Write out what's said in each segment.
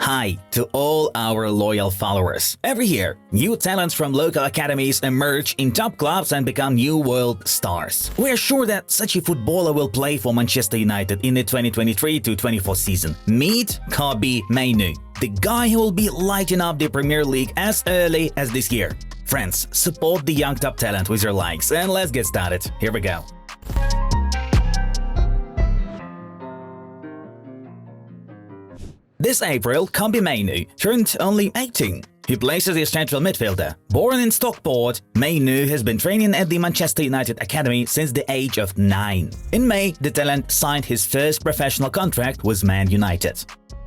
Hi to all our loyal followers. Every year, new talents from local academies emerge in top clubs and become new world stars. We are sure that such a footballer will play for Manchester United in the 2023-24 season. Meet Kobbie Mainoo, the guy who will be lighting up the Premier League as early as this year. Friends, support the young top talent with your likes, and let's get started. Here we go. This April, Kobbie Mainoo turned only 18. He plays as a central midfielder. Born in Stockport, Mainoo has been training at the Manchester United Academy since the age of 9. In May, the talent signed his first professional contract with Man United.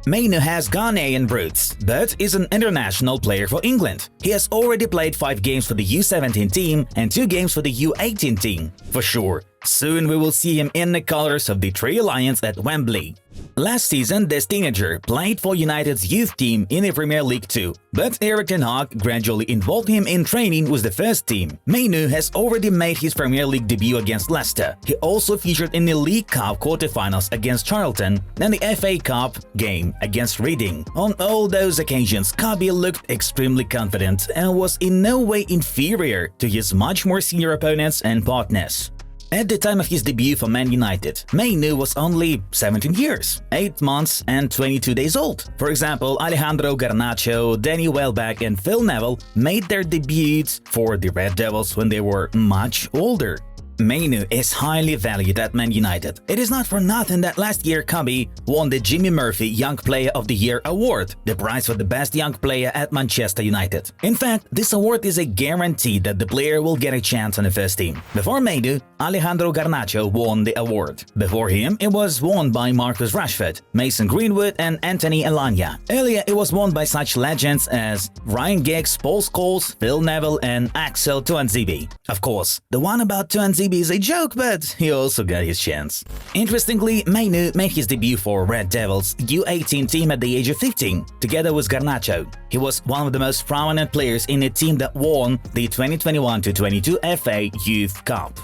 Mainoo has Ghanaian roots, but is an international player for England. He has already played 5 games for the U17 team and 2 games for the U18 team. For sure, soon we will see him in the colours of the Three Lions at Wembley. Last season, this teenager played for United's youth team in the Premier League too, but Erik ten Hag gradually involved him in training with the first team. Mainoo has already made his Premier League debut against Leicester. He also featured in the League Cup quarter-finals against Charlton and the FA Cup game against Reading. On all those occasions, Kobbie looked extremely confident and was in no way inferior to his much more senior opponents and partners. At the time of his debut for Man United, Mainoo was only 17 years, 8 months and 22 days old. For example, Alejandro Garnacho, Danny Welbeck and Phil Neville made their debuts for the Red Devils when they were much older. Mainoo is highly valued at Man United. It is not for nothing that last year Kobbie won the Jimmy Murphy Young Player of the Year award, the prize for the best young player at Manchester United. In fact, this award is a guarantee that the player will get a chance on the first team. Before Mainoo, Alejandro Garnacho won the award. Before him, it was won by Marcus Rashford, Mason Greenwood and Anthony Elanga. Earlier, it was won by such legends as Ryan Giggs, Paul Scholes, Phil Neville and Axel Tuanzebe. Of course, the one about Tuanzebe is a joke, but he also got his chance. Interestingly, Mainoo made his debut for Red Devils U18 team at the age of 15, together with Garnacho. He was one of the most prominent players in the team that won the 2021-22 FA Youth Cup.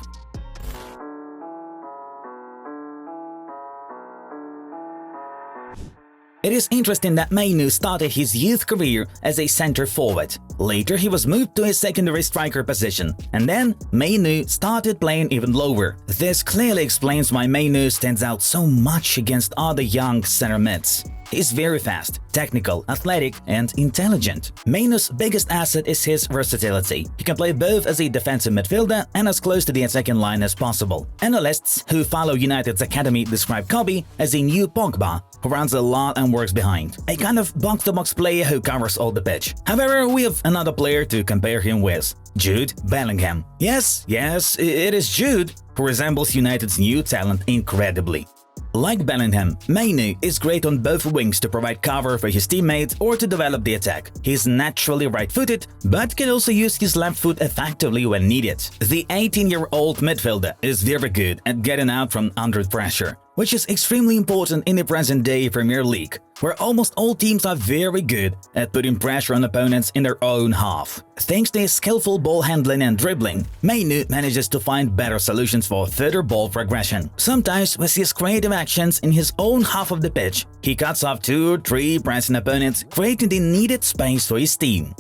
It is interesting that Mainoo started his youth career as a center forward. Later, he was moved to a secondary striker position, and then Mainoo started playing even lower. This clearly explains why Mainoo stands out so much against other young center mids. He is very fast, technical, athletic, and intelligent. Mainoo's biggest asset is his versatility. He can play both as a defensive midfielder and as close to the attacking line as possible. Analysts who follow United's academy describe Kobbie as a new Pogba, who runs a lot and works behind. A kind of box-to-box player who covers all the pitch. However, we have another player to compare him with: Jude Bellingham. Yes, it is Jude, who resembles United's new talent incredibly. Like Bellingham, Mainoo is great on both wings to provide cover for his teammates or to develop the attack. He is naturally right-footed, but can also use his left foot effectively when needed. The 18-year-old midfielder is very good at getting out from under pressure, which is extremely important in the present-day Premier League, where almost all teams are very good at putting pressure on opponents in their own half. Thanks to his skillful ball handling and dribbling, Mainoo manages to find better solutions for further ball progression. Sometimes, with his creative actions in his own half of the pitch, he cuts off 2 or 3 pressing opponents, creating the needed space for his team.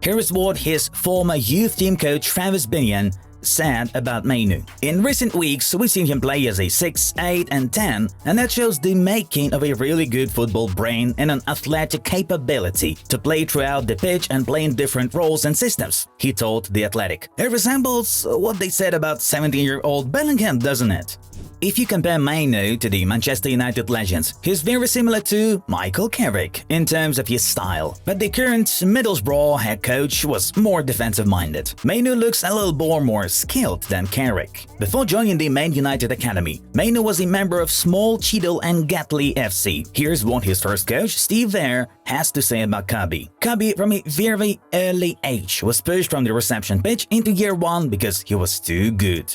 Here is what his former youth team coach Travis Binion said about Mainoo. In recent weeks, we've seen him play as a 6, 8 and 10, and that shows the making of a really good football brain and an athletic capability to play throughout the pitch and play in different roles and systems, he told The Athletic. It resembles what they said about 17-year-old Bellingham, doesn't it? If you compare Mainoo to the Manchester United legends, he's very similar to Michael Carrick in terms of his style, but the current Middlesbrough head coach was more defensive-minded. Mainoo looks a little more skilled than Carrick. Before joining the Man United Academy, Mainoo was a member of Small Cheadle and Gatley FC. Here's what his first coach, Steve Vare, has to say about Kobbie. Kobbie, from a very early age, was pushed from the reception pitch into year 1 because he was too good.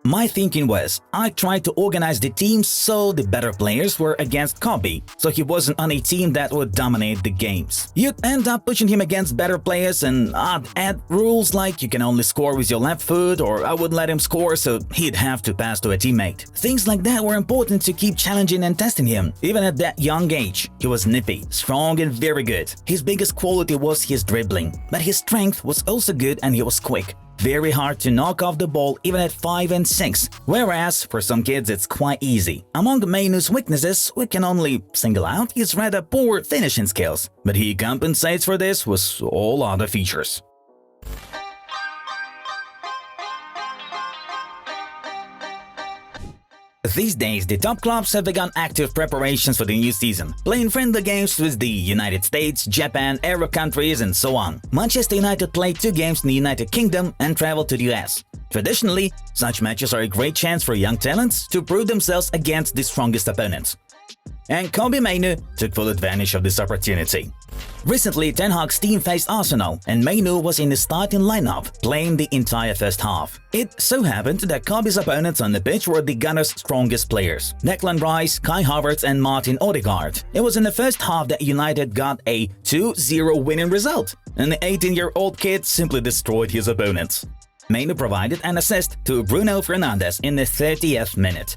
My thinking was, I tried to organize the team so the better players were against Kobbie, so he wasn't on a team that would dominate the games. You'd end up pushing him against better players and I'd add rules like you can only score with your left foot, or I would let him score so he'd have to pass to a teammate. Things like that were important to keep challenging and testing him. Even at that young age, he was nippy, strong and very good. His biggest quality was his dribbling, but his strength was also good and he was quick. Very hard to knock off the ball even at 5 and 6, whereas for some kids it's quite easy. Among Mainoo's weaknesses, we can only single out his rather poor finishing skills, but he compensates for this with all other features. These days, the top clubs have begun active preparations for the new season, playing friendly games with the United States, Japan, Arab countries, and so on. Manchester United played 2 games in the United Kingdom and traveled to the US. Traditionally, such matches are a great chance for young talents to prove themselves against the strongest opponents. And Kobbie Mainoo took full advantage of this opportunity. Recently, Ten Hag's team faced Arsenal, and Mainoo was in the starting lineup, playing the entire first half. It so happened that Kobbie's opponents on the pitch were the Gunners' strongest players: Declan Rice, Kai Havertz and Martin Odegaard. It was in the first half that United got a 2-0 winning result, and the 18-year-old kid simply destroyed his opponents. Mainoo provided an assist to Bruno Fernandes in the 30th minute.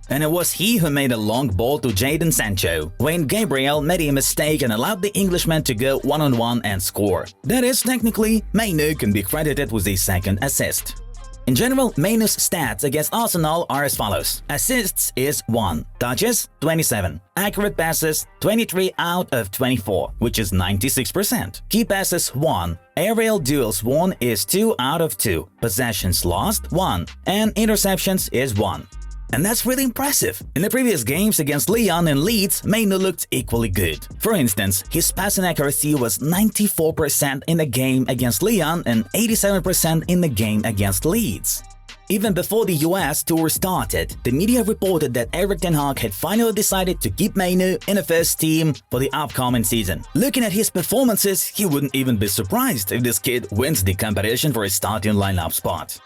And it was he who made a long ball to Jadon Sancho, when Gabriel made a mistake and allowed the Englishman to go one-on-one and score. That is, technically, Mainoo can be credited with a second assist. In general, Mainoo's stats against Arsenal are as follows. Assists is 1, touches 27, accurate passes 23 out of 24, which is 96%. Key passes 1, aerial duels won is 2 out of 2, possessions lost 1, and interceptions is 1. And that's really impressive. In the previous games against Lyon and Leeds, Mainoo looked equally good. For instance, his passing accuracy was 94% in the game against Lyon and 87% in the game against Leeds. Even before the US tour started, the media reported that Erik ten Hag had finally decided to keep Mainoo in the first team for the upcoming season. Looking at his performances, he wouldn't even be surprised if this kid wins the competition for a starting lineup spot.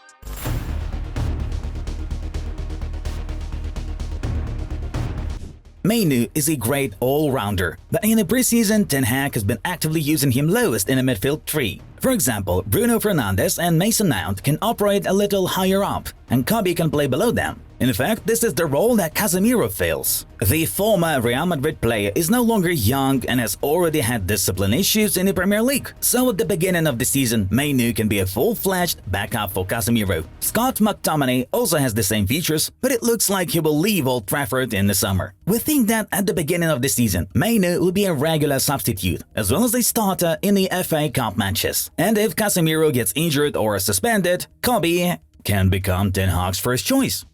Mainoo is a great all-rounder, but in the preseason, Ten Hag has been actively using him lowest in the midfield three. For example, Bruno Fernandes and Mason Mount can operate a little higher up, and Kobbie can play below them. In fact, this is the role that Casemiro fills. The former Real Madrid player is no longer young and has already had discipline issues in the Premier League, so at the beginning of the season, Mainoo can be a full-fledged backup for Casemiro. Scott McTominay also has the same features, but it looks like he will leave Old Trafford in the summer. We think that at the beginning of the season, Mainoo will be a regular substitute, as well as a starter in the FA Cup matches. And if Casemiro gets injured or suspended, Kobbie can become Ten Hag's first choice.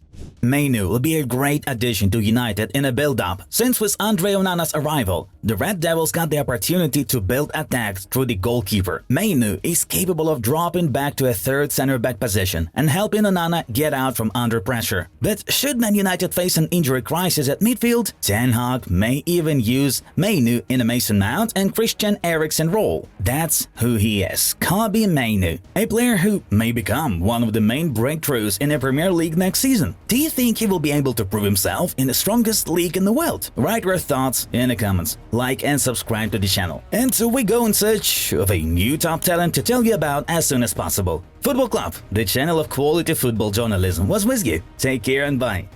Mainoo will be a great addition to United in a build-up, since with Andre Onana's arrival, the Red Devils got the opportunity to build attacks through the goalkeeper. Mainoo is capable of dropping back to a third center-back position and helping Onana get out from under pressure. But should Man United face an injury crisis at midfield, Ten Hag may even use Mainoo in a Mason Mount and Christian Eriksen role. That's who he is, Kobbie Mainoo, a player who may become one of the main breakthroughs in the Premier League next season. Do you think he will be able to prove himself in the strongest league in the world? Write your thoughts in the comments, like and subscribe to the channel. And so we go in search of a new top talent to tell you about as soon as possible. Football Club, the channel of quality football journalism, was with you. Take care and bye.